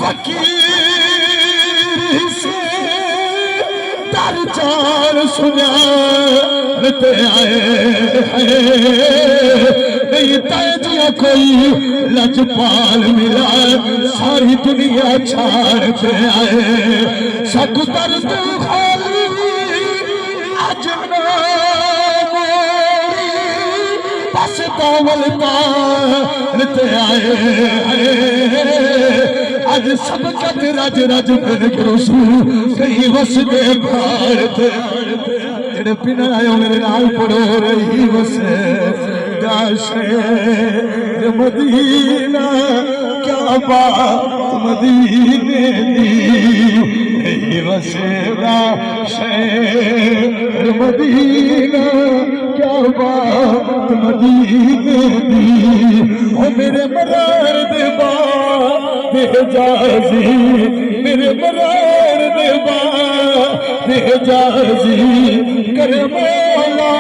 فقیر سے در چار سناتے آئے ہیں نہیں تیجیا کوئی لجپال ملا ساری دنیا چھاڑتے آئے سب درد خالی بس دامل تارتے آئے آج سب کت رج رج پھر رسول کئی وسدے بھارتے جڑے پینا آئے میرے نال پڑھو رہی وسے دا شہر مدینہ کیا بات مدینے دی رہی وسے دا شہر مدینہ کیا بات مدینے دی او میرے مرار دے بات جازی میرے مرار دے بات جازی کرے مولا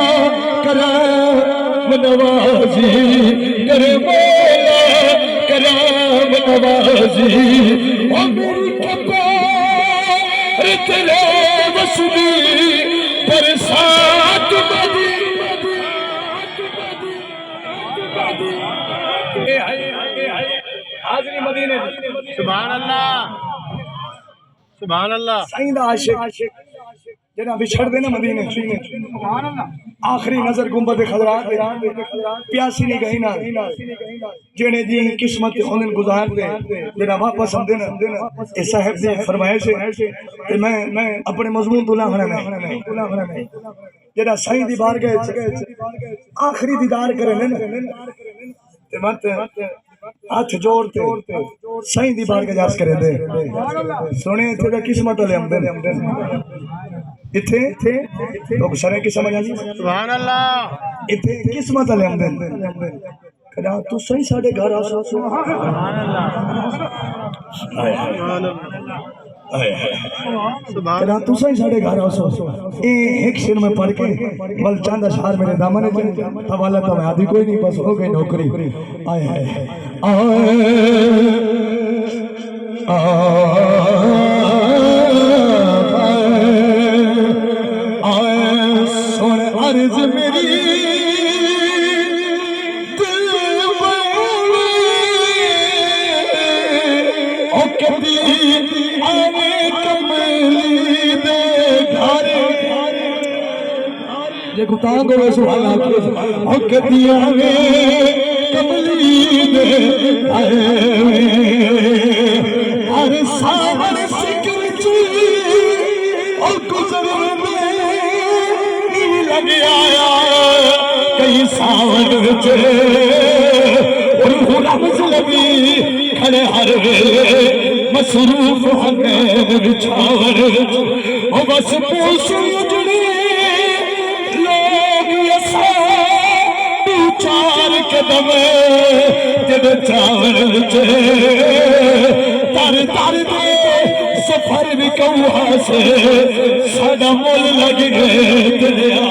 کرام نوازی کرے مولا کرام نوازی او میری کپار تیرے وسدی برسات مدی حاضری مدینے سبحان اللہ سبحان اللہ سائیں عاشق جنہ بچھڑ دے نا مدینے سبحان اللہ آخری نظر گنبد خضرا پیاسی نہیں گئی نا جنے دی قسمت خونن گزار دے جنہ واپس ہم دینا اے صاحب نے فرمائے سے کہ میں اپنے مضمون تو لاغنا نہیں جنہ سائیں دی بار گئے آخری دیدار کریں نا ہاتھ جوڑتے سائیں دی بار گجاز کریں دے سونے تھے دا قسمت علی ہم دے اتھے لوگ سرے کی سمجھ آجی سبحان اللہ اتھے قسمت علی ہم دے کہنا تو سائیں ساڑھے گھر آسو سبحان اللہ کہنا تو سائیں ساڑھے گھر آسو ایک شیر میں پڑھ کے بل چاند اشعار میرے دامنے جن حوالہ تو میں آدھی کوئی نہیں بس ہو گئی نوکری آئے سن عرض میری دل بولی او کبھی آنے کملی دے گھر یہ گتاں گو سبحان اللہ او کبھی آنے کملی دے ہر ساور سکر چی او گزر میں لگ آیا کئی ساور چے روح رمز لگی کھڑے ہر ویلے مصروف ہنے بچھاور او بس پوچھیں اجڑے لوگ یسا چار قدم جب چاور چے تر تر دے سفر بھی کہاں سے ساڑا مول لگ گئے دنیا